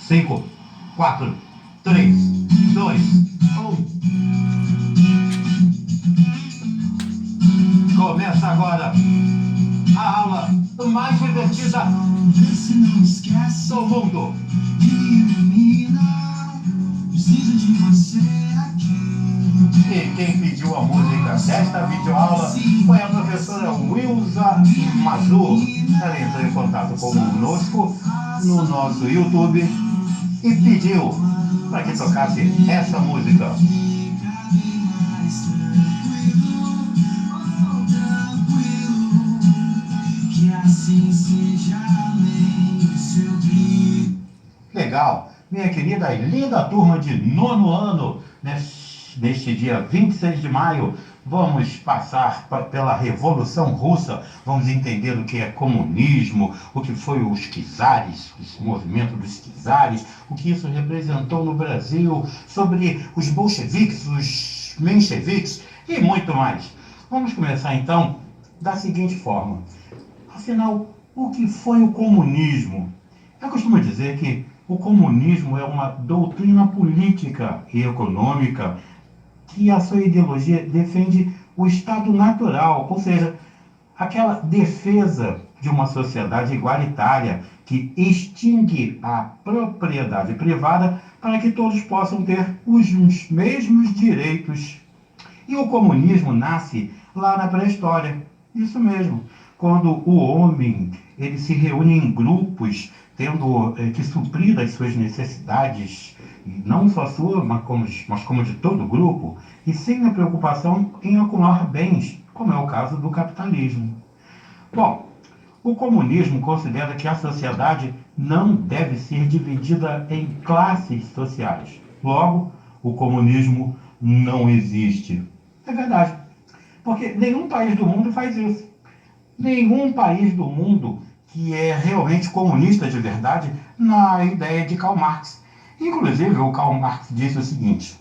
5, 4, 3, 2, 1. Começa agora a aula mais divertida do mundo. E quem pediu a música desta videoaula foi a professora Wilza Mazur. Ela entrou em contato conosco no nosso YouTube e pediu para que tocasse essa música. Legal, minha querida e linda turma de 9º ano, neste dia 26 de maio, vamos passar pela Revolução Russa, vamos entender o que é comunismo, o que foi os czares, o movimento dos czares, o que isso representou no Brasil, sobre os bolcheviques, os mencheviques e muito mais. Vamos começar então da seguinte forma. Afinal, o que foi o comunismo? Eu costumo dizer que o comunismo é uma doutrina política e econômica que a sua ideologia defende o estado natural, ou seja, aquela defesa de uma sociedade igualitária que extingue a propriedade privada para que todos possam ter os mesmos direitos. E o comunismo nasce lá na pré-história, isso mesmo, quando o homem ele se reúne em grupos, tendo que suprir as suas necessidades, não só sua, mas como de todo o grupo, e sem a preocupação em acumular bens, como é o caso do capitalismo. Bom, o comunismo considera que a sociedade não deve ser dividida em classes sociais. Logo, o comunismo não existe. É verdade, porque nenhum país do mundo faz isso. Nenhum país do mundo que é realmente comunista de verdade na ideia de Karl Marx. Inclusive, o Karl Marx disse o seguinte,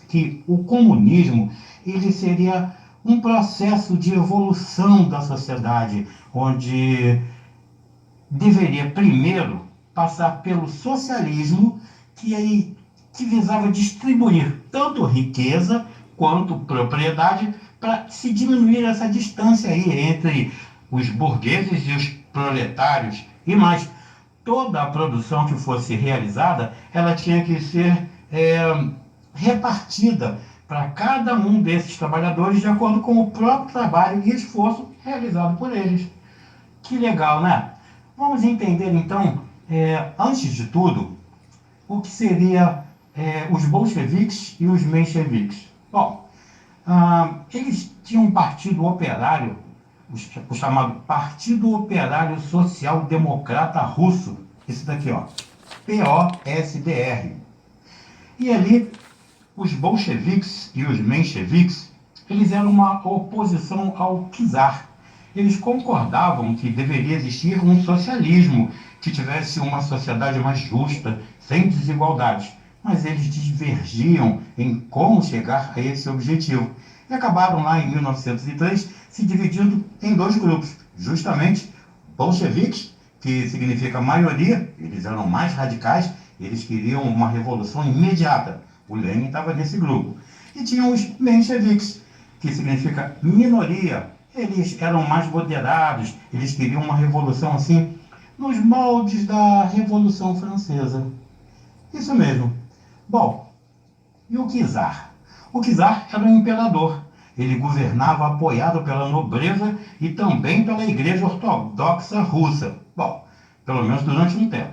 que o comunismo ele seria um processo de evolução da sociedade, onde deveria primeiro passar pelo socialismo, que visava distribuir tanto riqueza quanto propriedade para se diminuir essa distância aí entre os burgueses e os proletários. E mais, toda a produção que fosse realizada, ela tinha que ser repartida para cada um desses trabalhadores de acordo com o próprio trabalho e esforço realizado por eles. Que legal, né? Vamos entender então, antes de tudo, o que seria os bolcheviques e os mencheviques. Bom, eles tinham um partido operário, o chamado Partido Operário Social Democrata Russo, esse daqui, ó, POSDR. E ali, os bolcheviques e os mencheviques, eles eram uma oposição ao czar. Eles concordavam que deveria existir um socialismo que tivesse uma sociedade mais justa, sem desigualdades, mas eles divergiam em como chegar a esse objetivo. E acabaram lá em 1903 se dividindo em dois grupos, justamente bolcheviques, que significa maioria, eles eram mais radicais, eles queriam uma revolução imediata. O Lenin estava nesse grupo. E tinham os mencheviques, que significa minoria, eles eram mais moderados, eles queriam uma revolução assim, nos moldes da Revolução Francesa. Isso mesmo. Bom, e o czar? O czar era um imperador. Ele governava apoiado pela nobreza e também pela Igreja Ortodoxa Russa. Bom, pelo menos durante um tempo.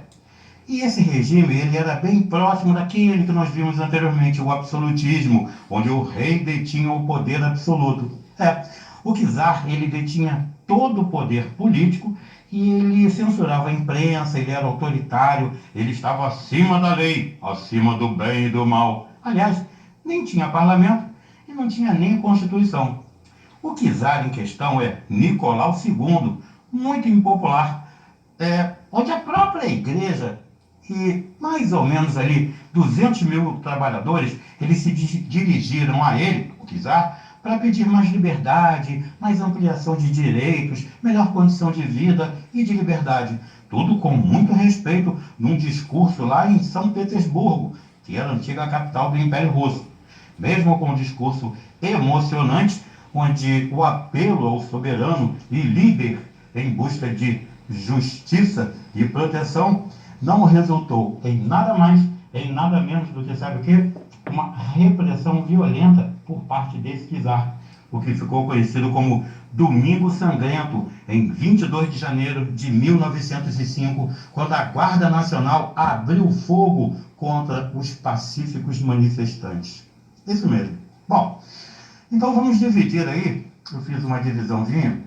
E esse regime ele era bem próximo daquele que nós vimos anteriormente, o absolutismo, onde o rei detinha o poder absoluto. O czar ele detinha todo o poder político e ele censurava a imprensa, ele era autoritário, ele estava acima da lei, acima do bem e do mal. Aliás, nem tinha parlamento e não tinha nem constituição. O czar em questão é Nicolau II, muito impopular, onde a própria igreja e mais ou menos ali 200 mil trabalhadores, eles se dirigiram a ele, o czar, para pedir mais liberdade, mais ampliação de direitos, melhor condição de vida e de liberdade. Tudo com muito respeito num discurso lá em São Petersburgo, que era a antiga capital do Império Russo. Mesmo com um discurso emocionante, onde o apelo ao soberano e líder em busca de justiça e proteção não resultou em nada mais, em nada menos do que, sabe o quê? Uma repressão violenta por parte desse czar, o que ficou conhecido como Domingo Sangrento, em 22 de janeiro de 1905, quando a Guarda Nacional abriu fogo contra os pacíficos manifestantes. Isso mesmo. Bom, então vamos dividir aí, eu fiz uma divisãozinha,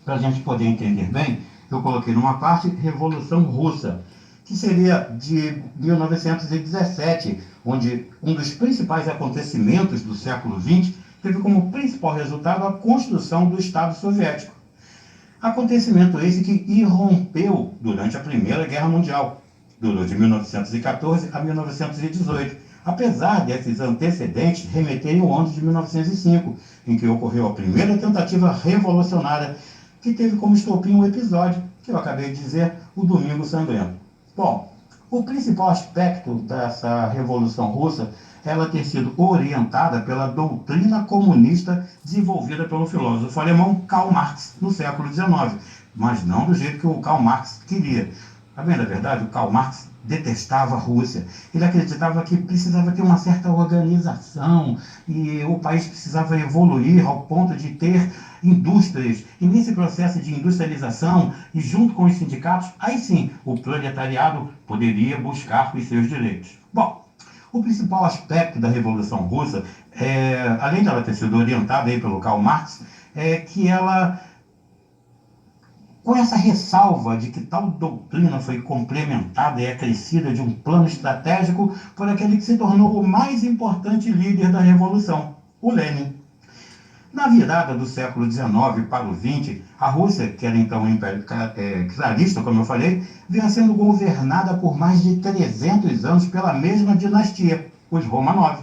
para a gente poder entender bem. Eu coloquei numa parte Revolução Russa, que seria de 1917, onde um dos principais acontecimentos do século XX teve como principal resultado a construção do Estado Soviético. Acontecimento esse que irrompeu durante a Primeira Guerra Mundial, durou de 1914 a 1918, apesar desses antecedentes remeterem ao ano de 1905, em que ocorreu a primeira tentativa revolucionária, que teve como estopim um episódio que eu acabei de dizer, o Domingo Sangrento. Bom, o principal aspecto dessa Revolução Russa é ela ter sido orientada pela doutrina comunista desenvolvida pelo filósofo alemão Karl Marx no século XIX, mas não do jeito que o Karl Marx queria. A bem da verdade, o Karl Marx detestava a Rússia. Ele acreditava que precisava ter uma certa organização e o país precisava evoluir ao ponto de ter indústrias. E nesse processo de industrialização e junto com os sindicatos, aí sim, o proletariado poderia buscar os seus direitos. Bom, o principal aspecto da Revolução Russa, além de ela ter sido orientada aí pelo Karl Marx, é que ela, com essa ressalva de que tal doutrina foi complementada e acrescida de um plano estratégico por aquele que se tornou o mais importante líder da Revolução, o Lenin. Na virada do século XIX para o XX, a Rússia, que era então um império czarista, como eu falei, vinha sendo governada por mais de 300 anos pela mesma dinastia, os Romanov.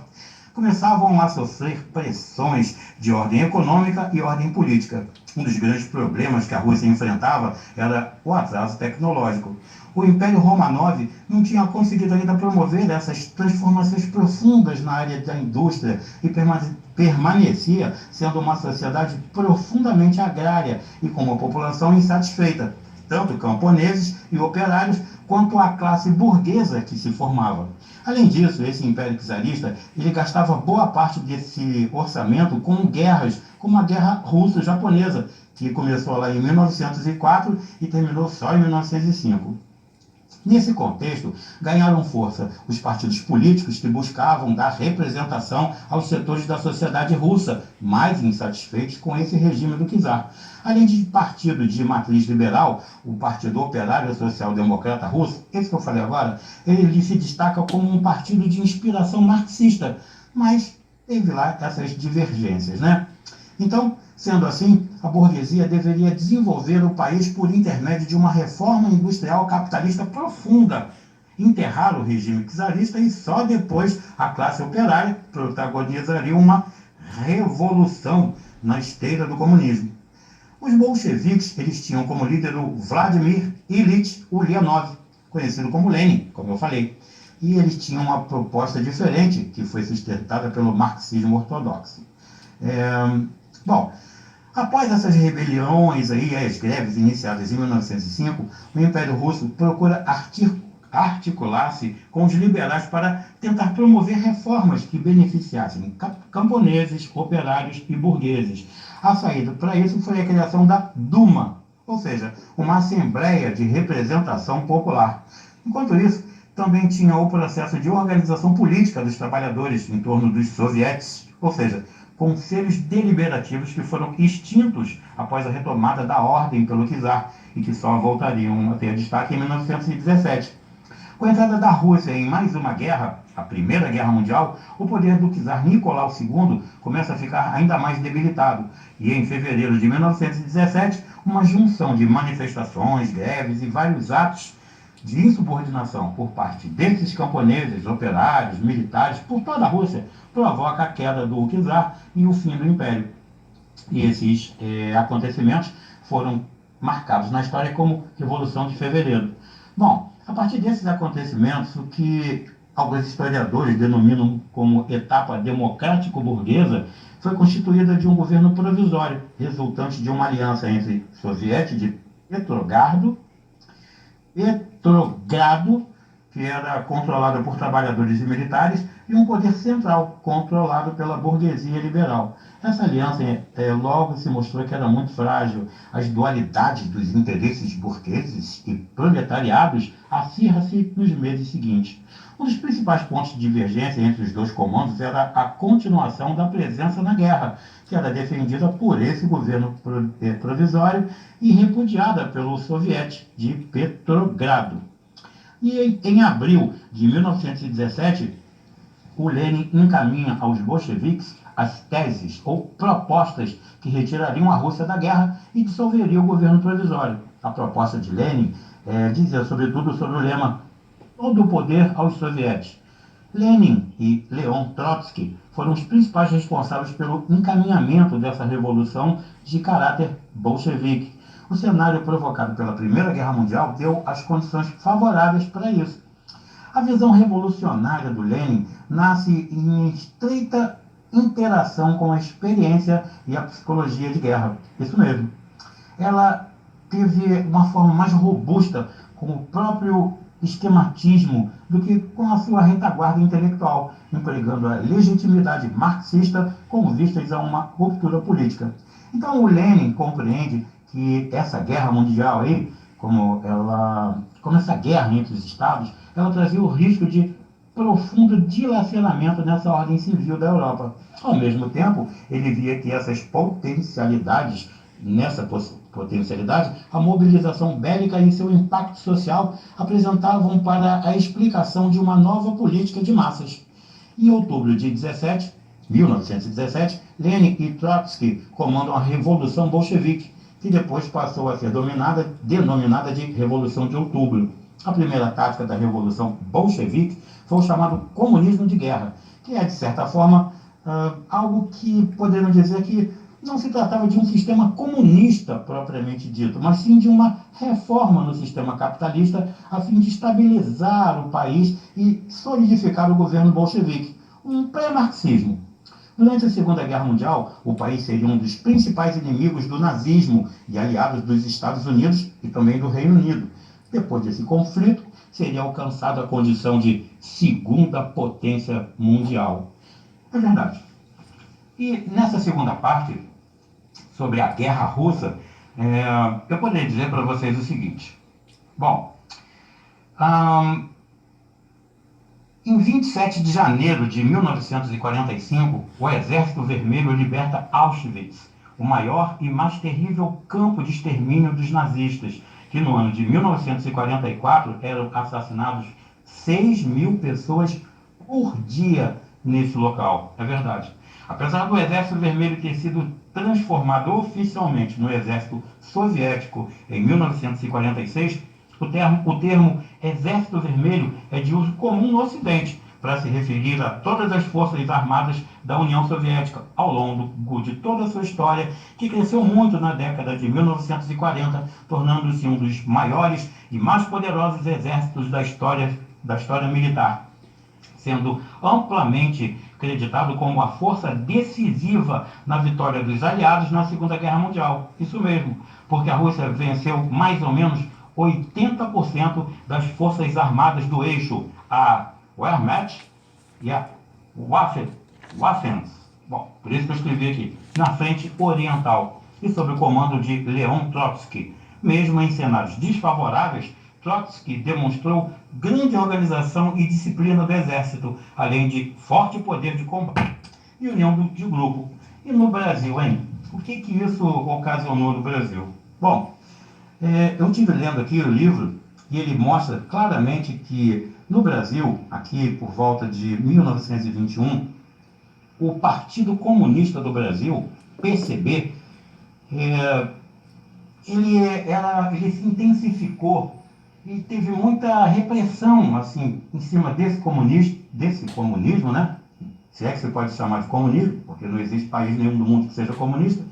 Começavam a sofrer pressões de ordem econômica e ordem política. Um dos grandes problemas que a Rússia enfrentava era o atraso tecnológico. O Império Romanov não tinha conseguido ainda promover essas transformações profundas na área da indústria e permanecia sendo uma sociedade profundamente agrária e com uma população insatisfeita, tanto camponeses e operários quanto a classe burguesa que se formava. Além disso, esse império czarista ele gastava boa parte desse orçamento com guerras, como a Guerra Russo-Japonesa, que começou lá em 1904 e terminou só em 1905. Nesse contexto, ganharam força os partidos políticos que buscavam dar representação aos setores da sociedade russa, mais insatisfeitos com esse regime do czar. Além de partido de matriz liberal, o Partido Operário Social Democrata Russo, esse que eu falei agora, ele se destaca como um partido de inspiração marxista, mas teve lá essas divergências, né? Então, sendo assim, a burguesia deveria desenvolver o país por intermédio de uma reforma industrial capitalista profunda, enterrar o regime czarista e só depois a classe operária protagonizaria uma revolução na esteira do comunismo. Os bolcheviques eles tinham como líder o Vladimir Ilyich Ulyanov, conhecido como Lenin, como eu falei. E eles tinham uma proposta diferente, que foi sustentada pelo marxismo ortodoxo. Bom, após essas rebeliões, aí, as greves iniciadas em 1905, o Império Russo procura articular-se com os liberais para tentar promover reformas que beneficiassem camponeses, operários e burgueses. A saída para isso foi a criação da Duma, ou seja, uma Assembleia de Representação Popular. Enquanto isso, também tinha o processo de organização política dos trabalhadores em torno dos sovietes, ou seja, conselhos deliberativos que foram extintos após a retomada da ordem pelo czar e que só voltariam a ter destaque em 1917. Com a entrada da Rússia em mais uma guerra, a Primeira Guerra Mundial, o poder do czar Nicolau II começa a ficar ainda mais debilitado. E em fevereiro de 1917, uma junção de manifestações, greves e vários atos de insubordinação por parte desses camponeses, operários, militares, por toda a Rússia, provoca a queda do czar e o fim do império. E esses acontecimentos foram marcados na história como Revolução de Fevereiro. Bom, a partir desses acontecimentos, o que alguns historiadores denominam como etapa democrático-burguesa foi constituída de um governo provisório, resultante de uma aliança entre soviéticos de Petrogrado, que era controlada por trabalhadores e militares, e um poder central, controlado pela burguesia liberal. Essa aliança logo se mostrou que era muito frágil. As dualidades dos interesses burgueses e proletariados acirram-se nos meses seguintes. Um dos principais pontos de divergência entre os dois comandos era a continuação da presença na guerra, que era defendida por esse governo provisório e repudiada pelo soviético de Petrogrado. E em abril de 1917, o Lenin encaminha aos bolcheviques as teses ou propostas que retirariam a Rússia da guerra e dissolveriam o governo provisório. A proposta de Lenin dizia sobretudo sobre o lema todo o poder aos soviéticos. Lenin e Leon Trotsky foram os principais responsáveis pelo encaminhamento dessa revolução de caráter bolchevique. O cenário provocado pela Primeira Guerra Mundial deu as condições favoráveis para isso. A visão revolucionária do Lenin nasce em estreita interação com a experiência e a psicologia de guerra. Isso mesmo. Ela teve uma forma mais robusta com o próprio esquematismo do que com a sua retaguarda intelectual, empregando a legitimidade marxista com vistas a uma ruptura política. Então o Lenin compreende que essa guerra mundial aí, como essa guerra entre os estados, ela trazia o risco de profundo dilaceramento nessa ordem civil da Europa. Ao mesmo tempo, ele via que essas potencialidades, a mobilização bélica e seu impacto social apresentavam para a explicação de uma nova política de massas. Em outubro de 1917, Lenin e Trotsky comandam a Revolução Bolchevique, que depois passou a ser denominada de Revolução de Outubro. A primeira tática da Revolução Bolchevique foi o chamado comunismo de guerra, que é, de certa forma, algo que podemos dizer que não se tratava de um sistema comunista propriamente dito, mas sim de uma reforma no sistema capitalista a fim de estabilizar o país e solidificar o governo bolchevique, um pré-marxismo. Durante a Segunda Guerra Mundial, o país seria um dos principais inimigos do nazismo e aliados dos Estados Unidos e também do Reino Unido. Depois desse conflito, seria alcançada a condição de segunda potência mundial. É verdade. E nessa segunda parte, sobre a guerra russa, eu poderia dizer para vocês o seguinte. Bom, em 27 de janeiro de 1945, o Exército Vermelho liberta Auschwitz, o maior e mais terrível campo de extermínio dos nazistas, que no ano de 1944 eram assassinados 6.000 pessoas por dia nesse local. É verdade. Apesar do Exército Vermelho ter sido transformado oficialmente no Exército Soviético em 1946, o termo Exército Vermelho é de uso comum no Ocidente, para se referir a todas as forças armadas da União Soviética, ao longo de toda a sua história, que cresceu muito na década de 1940, tornando-se um dos maiores e mais poderosos exércitos da história militar, sendo amplamente creditado como a força decisiva na vitória dos aliados na Segunda Guerra Mundial. Isso mesmo, porque a Rússia venceu mais ou menos 80% das forças armadas do eixo, a Wehrmacht e a Waffen. Bom, por isso que eu escrevi aqui, na frente oriental, e sob o comando de Leon Trotsky. Mesmo em cenários desfavoráveis, Trotsky demonstrou grande organização e disciplina do exército, além de forte poder de combate e união de grupo. E no Brasil, hein? O que isso ocasionou no Brasil? Bom, eu estive lendo aqui o livro e ele mostra claramente que no Brasil, aqui por volta de 1921, o Partido Comunista do Brasil, PCB, ele se intensificou e teve muita repressão, assim, em cima desse comunismo, né? Se é que se pode chamar de comunismo, porque não existe país nenhum do mundo que seja comunista.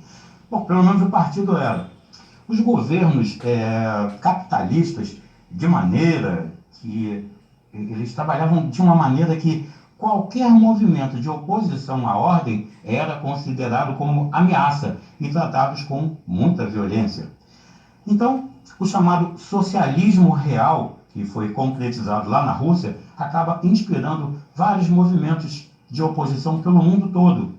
Bom, pelo menos o partido era. Os governos capitalistas, de maneira que eles trabalhavam de uma maneira que qualquer movimento de oposição à ordem era considerado como ameaça e tratados com muita violência. Então, o chamado socialismo real, que foi concretizado lá na Rússia, acaba inspirando vários movimentos de oposição pelo mundo todo.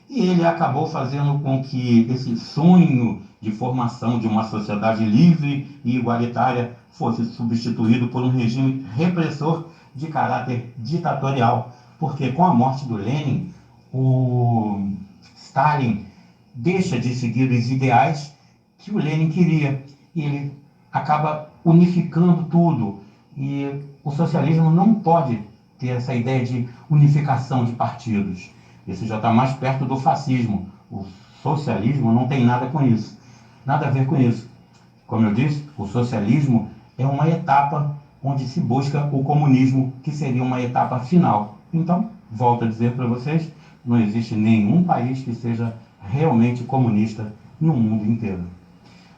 E ele acabou fazendo com que esse sonho de formação de uma sociedade livre e igualitária fosse substituído por um regime repressor de caráter ditatorial. Porque com a morte do Lenin, o Stalin deixa de seguir os ideais que o Lenin queria. E ele acaba unificando tudo. E o socialismo não pode ter essa ideia de unificação de partidos. Isso já está mais perto do fascismo. O socialismo não tem nada com isso. Nada a ver com isso. Como eu disse, o socialismo é uma etapa onde se busca o comunismo, que seria uma etapa final. Então, volto a dizer para vocês, não existe nenhum país que seja realmente comunista no mundo inteiro.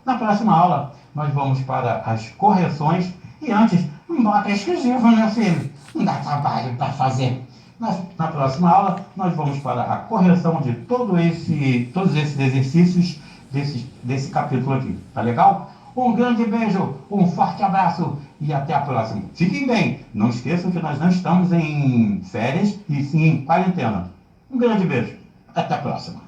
Na próxima aula, nós vamos para as correções. E antes, nota exclusiva, meu filho. Não dá trabalho para fazer. Na próxima aula, nós vamos para a correção de todos esses exercícios desse capítulo aqui. Tá legal? Um grande beijo, um forte abraço e até a próxima. Fiquem bem. Não esqueçam que nós não estamos em férias e sim em quarentena. Um grande beijo. Até a próxima.